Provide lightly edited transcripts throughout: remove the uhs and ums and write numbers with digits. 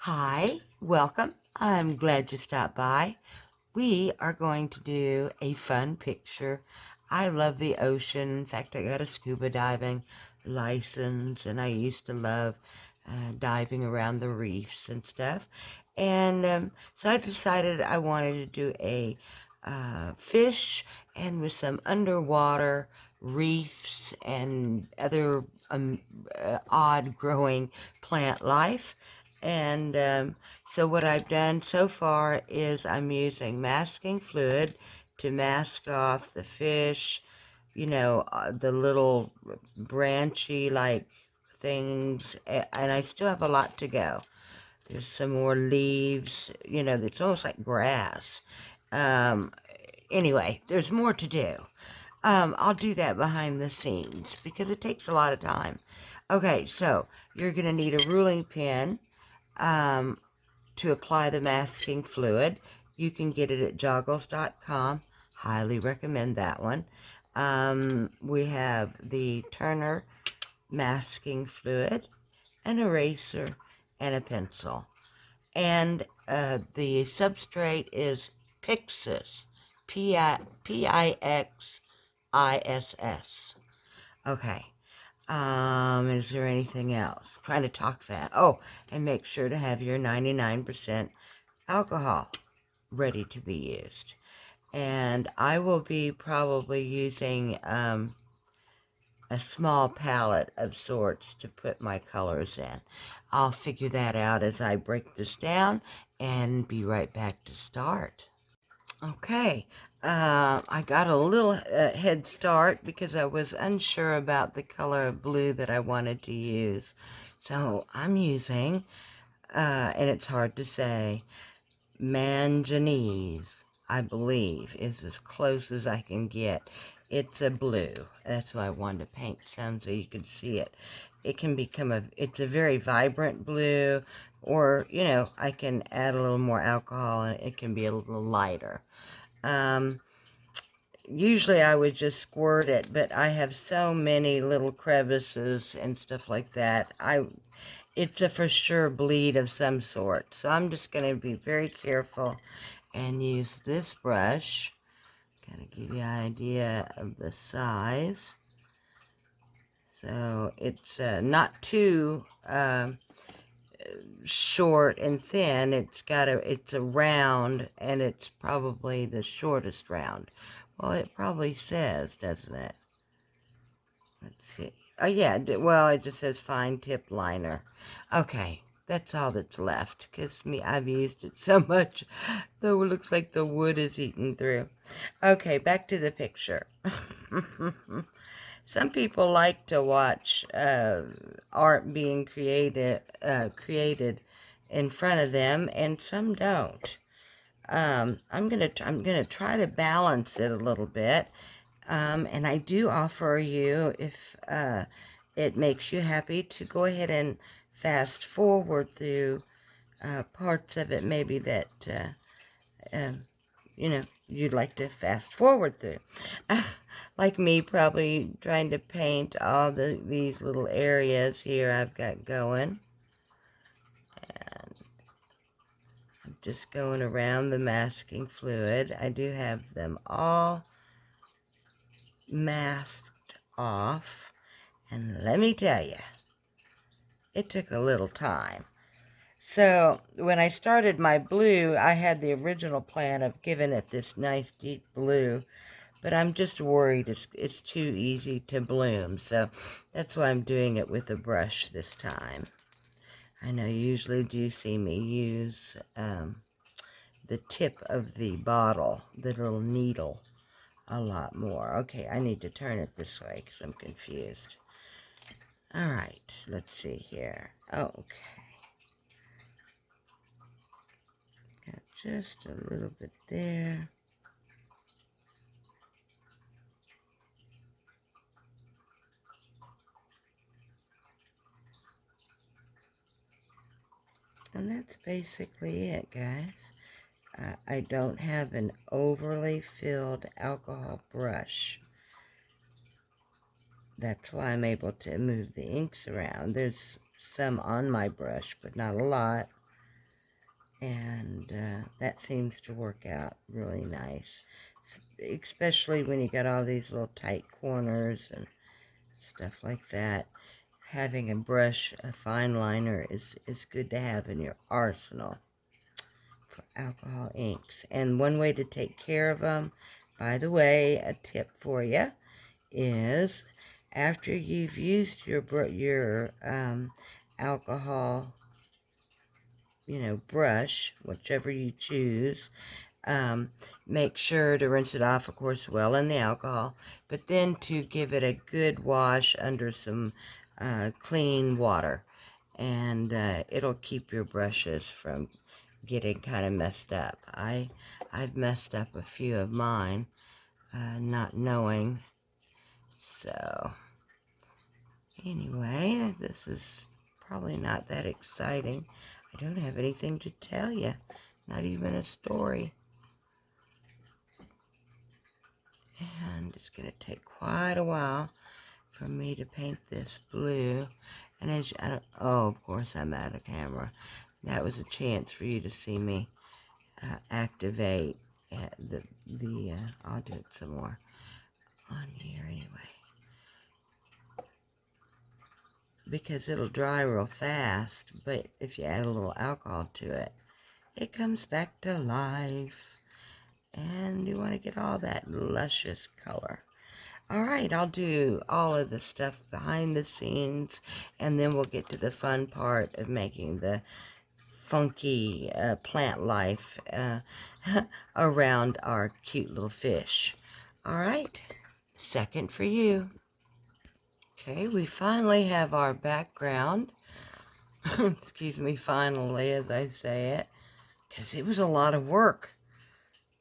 Hi, welcome. I'm glad you stopped by. We are going to do a fun picture. I love the ocean. In fact, I got a scuba diving license, and I used to love diving around the reefs and stuff. And so I decided I wanted to do a fish and with some underwater reefs and other odd growing plant life. And so what I've done so far is I'm using masking fluid to mask off the fish, the little branchy like things, and I still have a lot to go. There's some more leaves, it's almost like grass. Um, anyway, there's more to do. I'll do that behind the scenes because it takes a lot of time. Okay, so you're going to need a ruling pen um, to apply the masking fluid. You can get it at joggles.com. Highly recommend that one. We have the Turner masking fluid, an eraser, and a pencil. And the substrate is Pixiss, Pixiss. Okay. Is there anything else? Trying to talk fast. Oh, and make sure to have your 99% alcohol ready to be used. And I will be probably using a small palette of sorts to put my colors in. I'll figure that out as I break this down and be right back to start. Okay, I got a little head start because I was unsure about the color of blue that I wanted to use. So I'm using, and it's hard to say, manganese, I believe, is as close as I can get. It's a blue. That's why I wanted to paint some so you could see it. It can become it's a very vibrant blue, or, I can add a little more alcohol and it can be a little lighter. Um, Usually I would just squirt it, but I have so many little crevices and stuff like that. It's a for sure bleed of some sort. So I'm just going to be very careful and use this brush. Kind of give you an idea of the size. So it's not too short and thin. It's a round, and it's probably the shortest round. Well, it probably says, doesn't it? Let's see. Oh, yeah, well, it just says fine tip liner. Okay, that's all that's left, because I've used it so much, though it looks like the wood is eaten through. Okay, back to the picture. Some people like to watch art being created in front of them, and some don't. I'm gonna try to balance it a little bit, and I do offer you, if it makes you happy, to go ahead and fast forward through parts of it maybe that you'd like to fast forward through. Like me, probably trying to paint all these little areas here I've got going. And I'm just going around the masking fluid. I do have them all masked off. And let me tell you, it took a little time. So when I started my blue, I had the original plan of giving it this nice deep blue, but I'm just worried it's too easy to bloom. So that's why I'm doing it with a brush this time. I know you usually do see me use the tip of the bottle, the little needle, a lot more. Okay, I need to turn it this way because I'm confused. All right, let's see here. Okay. Got just a little bit there. And that's basically it, guys. I don't have an overly filled alcohol brush. That's why I'm able to move the inks around. There's some on my brush, but not a lot. And that seems to work out really nice, especially when you got all these little tight corners and stuff like that. Having a brush, a fine liner, is good to have in your arsenal for alcohol inks. And one way to take care of them, by the way, a tip for you, is after you've used your alcohol, brush, whichever you choose, make sure to rinse it off, of course, well in the alcohol, but then to give it a good wash under some clean water, and it'll keep your brushes from getting kind of messed up. I've messed up a few of mine, not knowing. So anyway, this is probably not that exciting. I don't have anything to tell you, not even a story. And it's going to take quite a while for me to paint this blue. And as I don't, oh, of course I'm out of camera. That was a chance for you to see me activate I'll do it some more on here anyway, because it'll dry real fast, but if you add a little alcohol to it, it comes back to life, and you want to get all that luscious color. Alright, I'll do all of the stuff behind the scenes, and then we'll get to the fun part of making the funky plant life around our cute little fish. Alright, second for you. Okay, we finally have our background. Excuse me, finally, as I say it, because it was a lot of work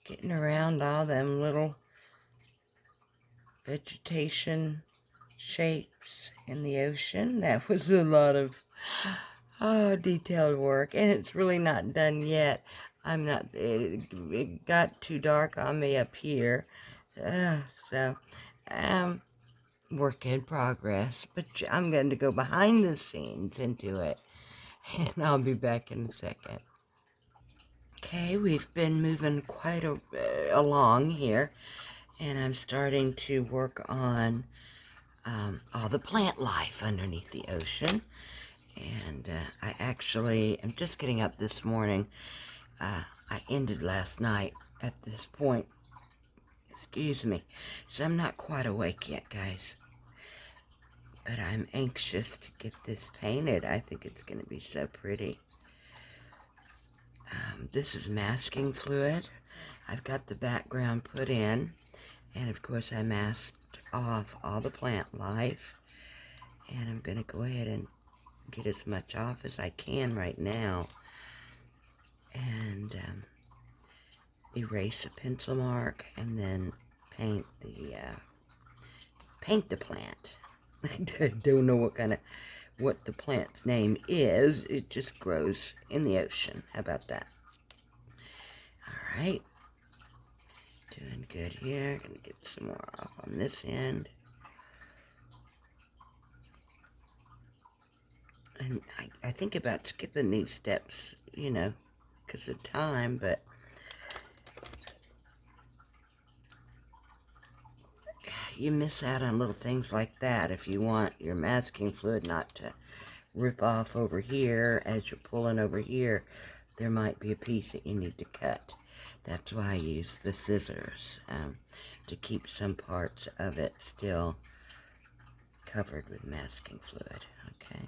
getting around all them little vegetation shapes in the ocean. That was a lot of detailed work, and it's really not done yet. It got too dark on me up here, so work in progress, but I'm going to go behind the scenes into it, and I'll be back in a second. Okay, we've been moving quite along here, and I'm starting to work on all the plant life underneath the ocean. And I actually am just getting up this morning. I ended last night at this point. Excuse me. So I'm not quite awake yet, guys. But I'm anxious to get this painted. I think it's going to be so pretty. This is masking fluid. I've got the background put in. And of course I masked off all the plant life. And I'm going to go ahead and get as much off as I can right now. And erase a pencil mark, and then paint the plant. I don't know what the plant's name is. It just grows in the ocean. How about that? All right, doing good here. Gonna get some more off on this end. And I think about skipping these steps, because of time, but you miss out on little things like that if you want your masking fluid not to rip off over here. As you're pulling over here, there might be a piece that you need to cut. That's why I use the scissors, to keep some parts of it still covered with masking fluid. Okay.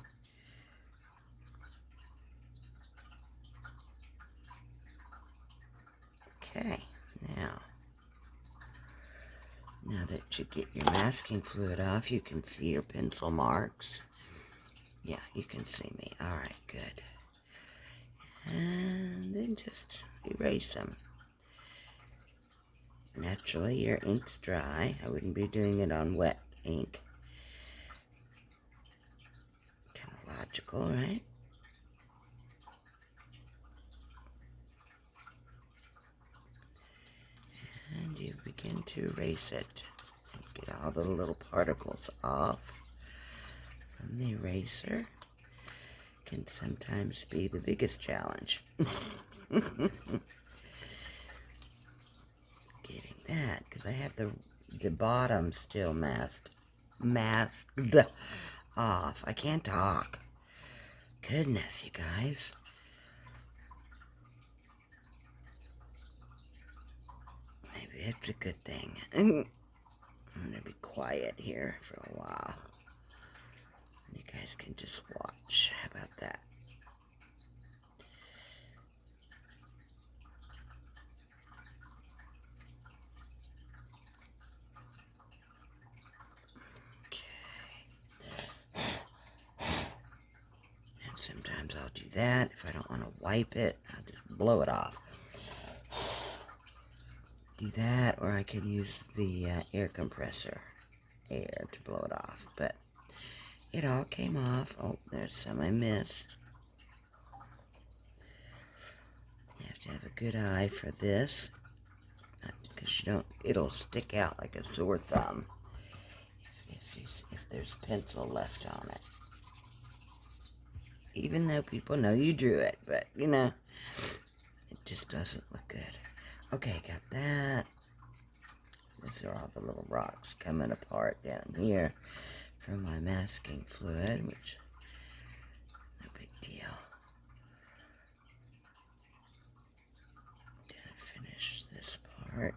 Okay, now that you get your masking fluid off, you can see your pencil marks. Yeah, you can see me. Alright, good. And then just erase them. Naturally, your ink's dry. I wouldn't be doing it on wet ink. Kind of logical, right? And you begin to erase it and get all the little particles off from the eraser. Can sometimes be the biggest challenge. Getting that, because I have the bottom still masked off. I can't talk. Goodness, you guys. Maybe it's a good thing. I'm going to be quiet here for a while. You guys can just watch. How about that? Sometimes I'll do that. If I don't want to wipe it, I'll just blow it off. Do that, or I can use the air compressor air to blow it off. But it all came off. Oh, there's some I missed. You have to have a good eye for this, because you don't. It'll stick out like a sore thumb if there's pencil left on it. Even though people know you drew it, but, you know, it just doesn't look good. Okay, got that. These are all the little rocks coming apart down here from my masking fluid, which, no big deal. Didn't finish this part.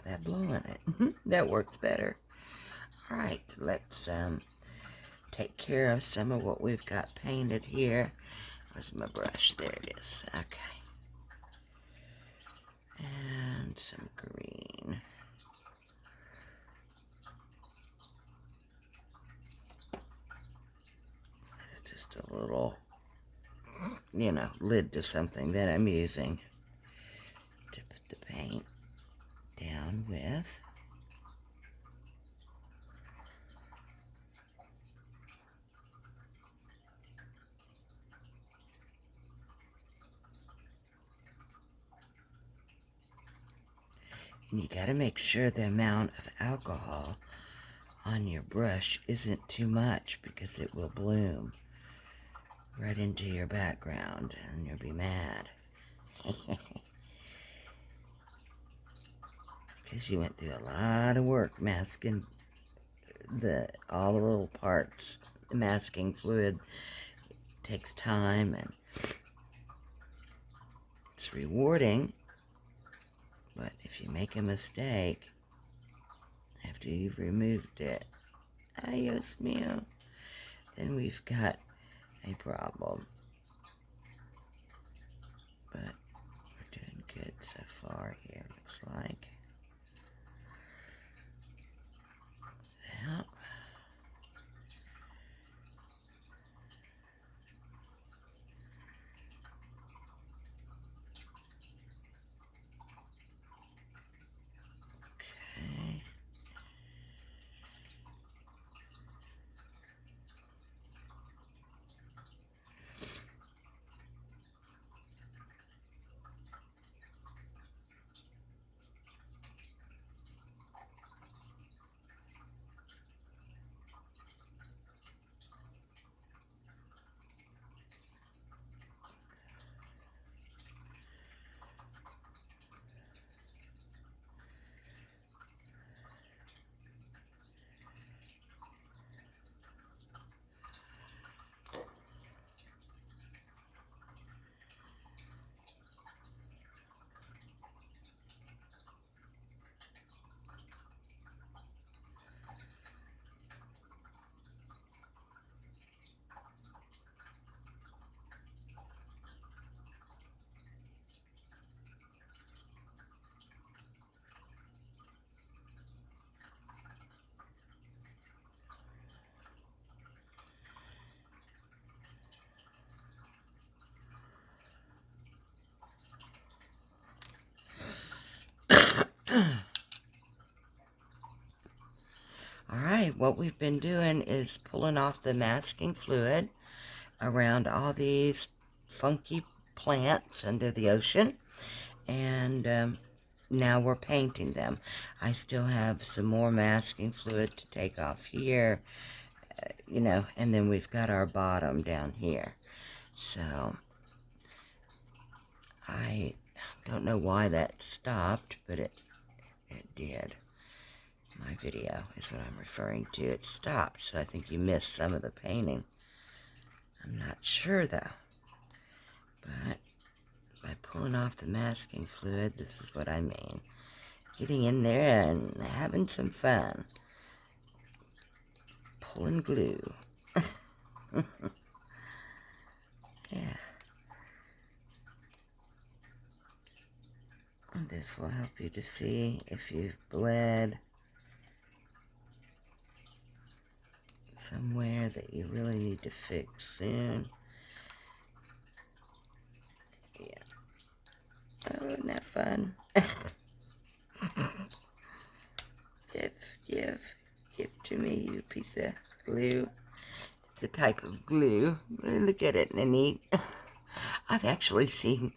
That blowing it. That works better. Alright, let's take care of some of what we've got painted here. Where's my brush? There it is. Okay. And some green. It's just a little, you know, lid to something that I'm using to put the paint down with. And you got to make sure the amount of alcohol on your brush isn't too much, because it will bloom right into your background and you'll be mad. Because you went through a lot of work masking all the little parts. The masking fluid takes time, and it's rewarding, but if you make a mistake after you've removed it, adios mio, then we've got a problem. But we're doing good so far here, looks like. Yep. Okay. Alright, what we've been doing is pulling off the masking fluid around all these funky plants under the ocean, and now we're painting them. I still have some more masking fluid to take off here, you know, and then we've got our bottom down here. So I don't know why that stopped, but it did. My video is what I'm referring to. It stopped, so I think you missed some of the painting. I'm not sure, though. But by pulling off the masking fluid, this is what I mean. Getting in there and having some fun. Pulling glue. Yeah. And this will help you to see if you've bled somewhere that you really need to fix soon. Yeah. Oh, isn't that fun? Give to me, you piece of glue. It's a type of glue. Look at it, isn't it neat? I've actually seen,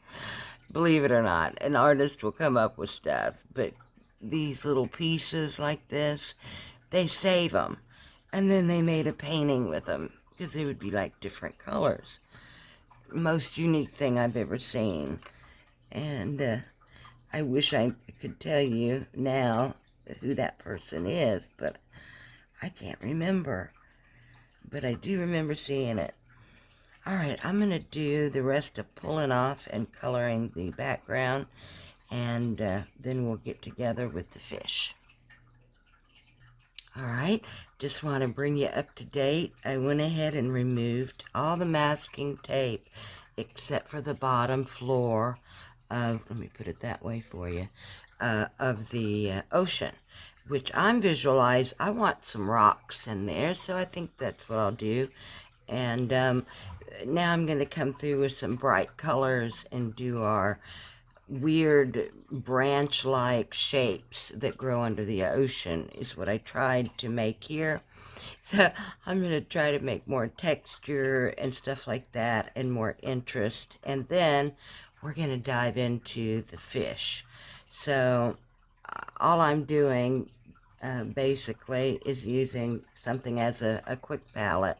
believe it or not, an artist will come up with stuff, but these little pieces like this, they save them, and then they made a painting with them, because they would be like different colors. Most unique thing I've ever seen. And I wish I could tell you now who that person is, but I can't remember. But I do remember seeing it. Alright, I'm going to do the rest of pulling off and coloring the background, and then we'll get together with the fish. Alright, just want to bring you up to date. I went ahead and removed all the masking tape except for the bottom floor of, let me put it that way for you, of the ocean, which I'm visualized. I want some rocks in there, so I think that's what I'll do. And now I'm going to come through with some bright colors and do our weird branch-like shapes that grow under the ocean is what I tried to make here. So I'm going to try to make more texture and stuff like that and more interest. And then we're going to dive into the fish. So all I'm doing basically is using something as a quick palette,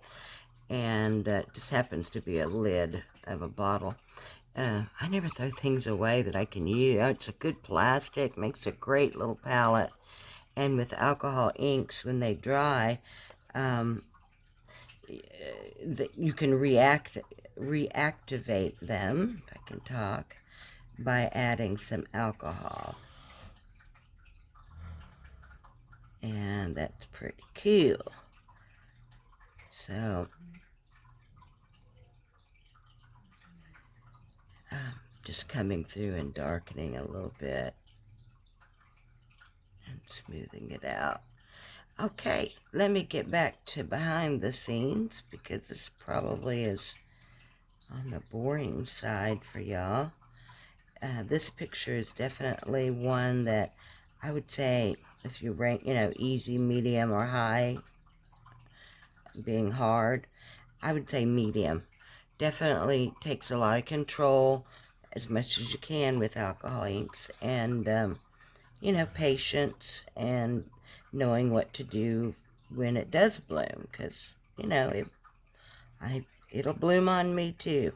and it just happens to be a lid of a bottle. I never throw things away that I can use. It's a good plastic, makes a great little palette. And with alcohol inks, when they dry, you can reactivate them, if I can talk, by adding some alcohol. And that's pretty cool. So just coming through and darkening a little bit and smoothing it out. Okay, let me get back to behind the scenes, because this probably is on the boring side for y'all. This picture is definitely one that I would say, if you rank, you know, easy, medium, or high, being hard, I would say medium. Definitely takes a lot of control, as much as you can with alcohol inks, and you know, patience and knowing what to do when it does bloom, because you know it'll bloom on me too.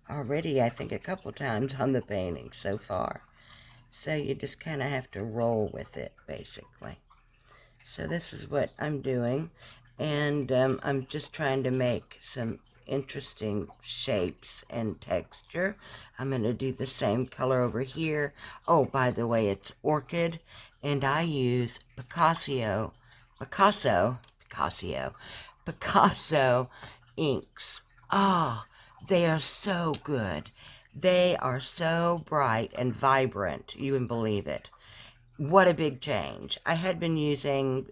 Already, I think a couple times on the painting so far. So you just kind of have to roll with it, basically. So this is what I'm doing, and I'm just trying to make some interesting shapes and texture. I'm going to do the same color over here. Oh, by the way, it's orchid, and I use Picasso inks. Oh, they are so good. They are so bright and vibrant, you wouldn't believe it. What a big change. I had been using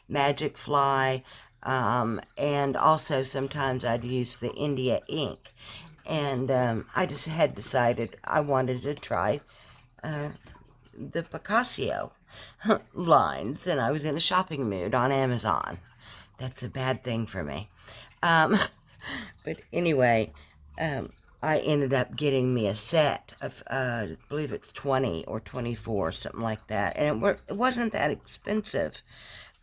Magic Fly, and also sometimes I'd use the India ink. And I just had decided I wanted to try the Picasso lines, and I was in a shopping mood on Amazon. That's a bad thing for me. But anyway, I ended up getting me a set of, I believe it's 20 or 24, something like that. And it wasn't that expensive.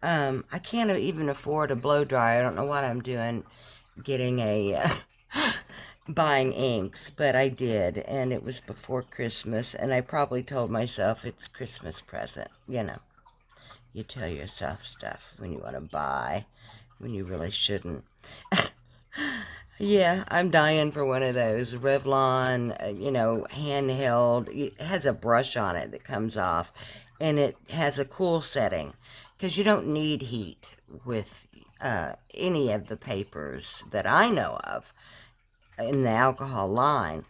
I can't even afford a blow dryer. I don't know what I'm doing getting buying inks, but I did. And it was before Christmas. And I probably told myself it's Christmas present. You know, you tell yourself stuff when you want to buy, when you really shouldn't. Yeah, I'm dying for one of those. Revlon, handheld. It has a brush on it that comes off, and it has a cool setting because you don't need heat with any of the papers that I know of in the alcohol line.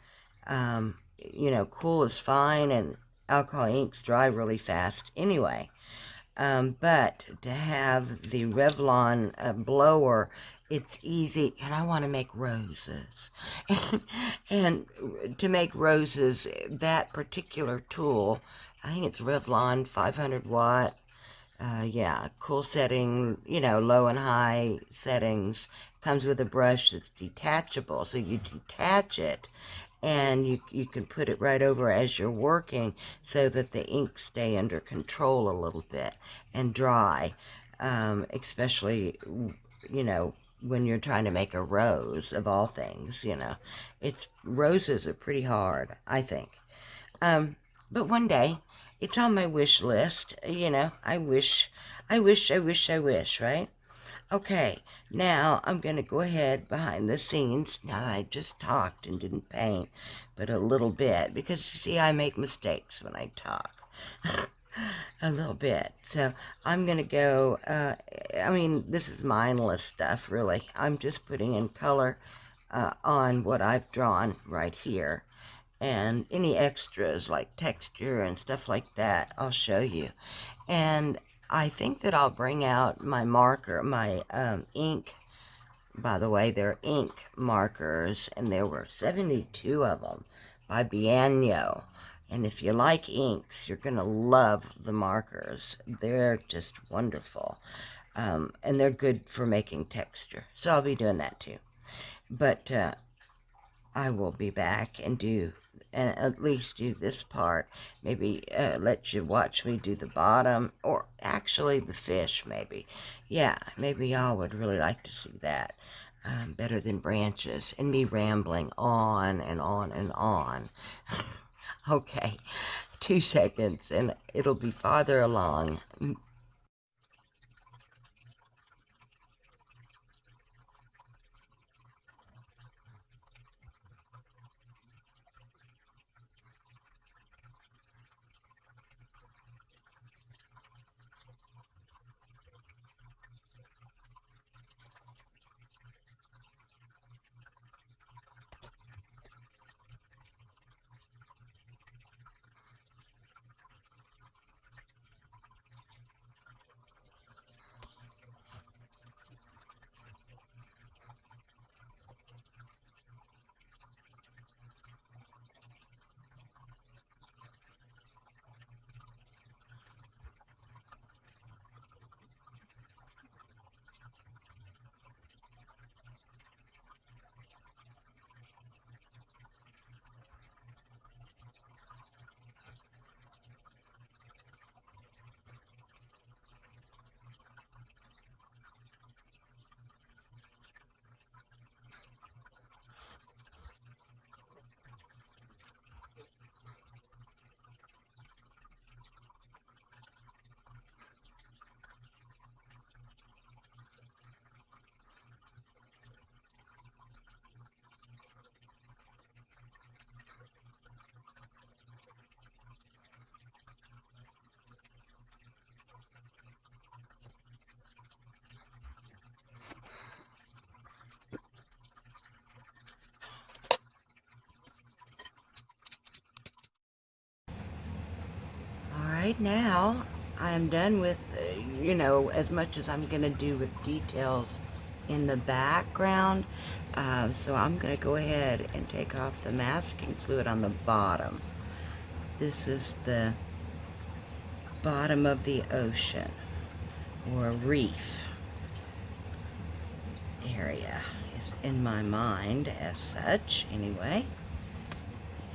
Cool is fine, and alcohol inks dry really fast anyway. But to have the Revlon blower, it's easy, and I want to make roses. And to make roses, that particular tool, I think it's Revlon 500 watt. Yeah, cool setting, low and high settings. Comes with a brush that's detachable, so you detach it and you can put it right over as you're working so that the ink stay under control a little bit and dry, especially, when you're trying to make a rose of all things. Roses are pretty hard, I think. But one day, it's on my wish list. I wish, right? Okay, now I'm going to go ahead behind the scenes. Now I just talked and didn't paint, but a little bit, because see, I make mistakes when I talk. A little bit. So I'm going to go, this is mindless stuff, really. I'm just putting in color on what I've drawn right here. And any extras like texture and stuff like that, I'll show you. And I think that I'll bring out my marker, my ink. By the way, they're ink markers, and there were 72 of them by Bianno. And if you like inks, you're going to love the markers. They're just wonderful. And they're good for making texture. So I'll be doing that too. But I will be back and at least do this part. Maybe let you watch me do the bottom, or actually the fish, maybe. Yeah, maybe y'all would really like to see that. Better than branches and me rambling on and on and on. Okay, 2 seconds and it'll be farther along. Right now, I'm done with, as much as I'm going to do with details in the background. So I'm going to go ahead and take off the masking fluid on the bottom. This is the bottom of the ocean, or reef area is in my mind as such, anyway.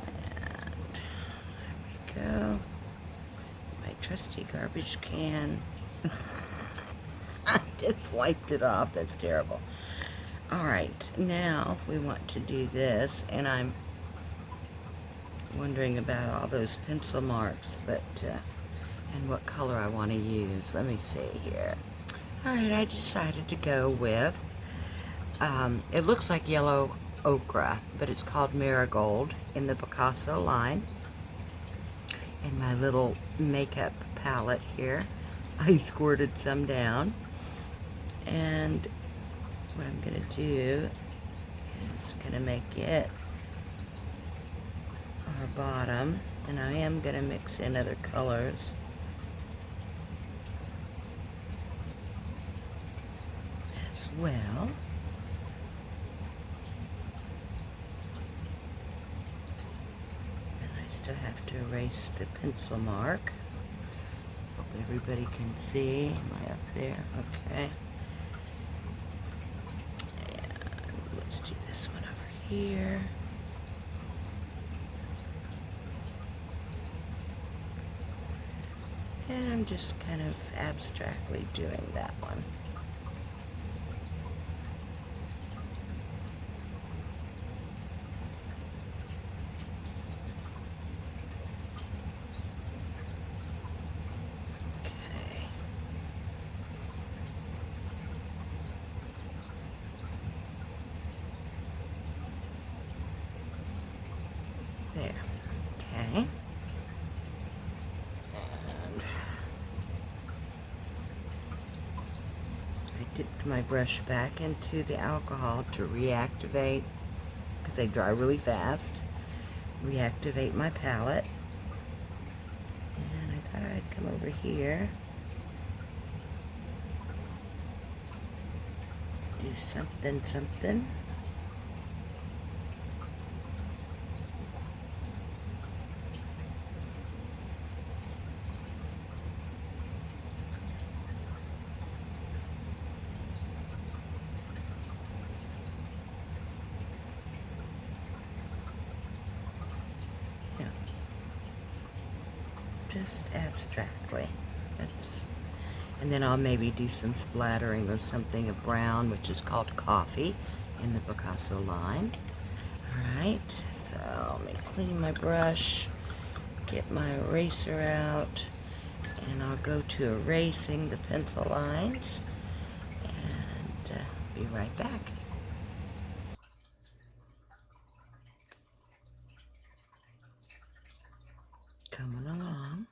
And there we go. My trusty garbage can. I just wiped it off. That's terrible. Alright, now we want to do this, and I'm wondering about all those pencil marks, but, and what color I want to use. Let me see here. Alright, I decided to go with, it looks like yellow ochre, but it's called Marigold in the Picasso line. And my little makeup palette here, I squirted some down. And what I'm going to do is going to make it our bottom, and I am going to mix in other colors as well. And I still have to erase the pencil mark. Hope everybody can see. Am I up there? Okay. Let's do this one over here. And I'm just kind of abstractly doing that one. Okay. There. Okay. And I dipped my brush back into the alcohol to reactivate, because they dry really fast, reactivate my palette. And I thought I'd come over here, do something. Just abstractly. And then I'll maybe do some splattering or something of brown, which is called coffee in the Picasso line. Alright, so let me clean my brush, get my eraser out, and I'll go to erasing the pencil lines, and be right back. Coming along.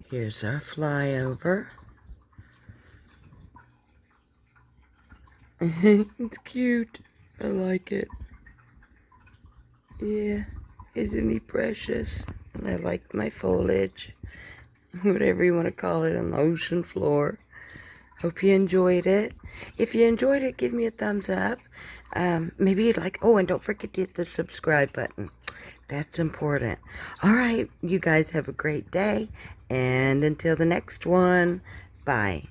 Here's our flyover. It's cute. I like it. Yeah, isn't he precious? And I like my foliage, whatever you want to call it, on the ocean floor. Hope you enjoyed it. If you enjoyed it, give me a thumbs up. Maybe you'd like, oh, and don't forget to hit the subscribe button. That's important. All right, you guys have a great day. And until the next one, bye.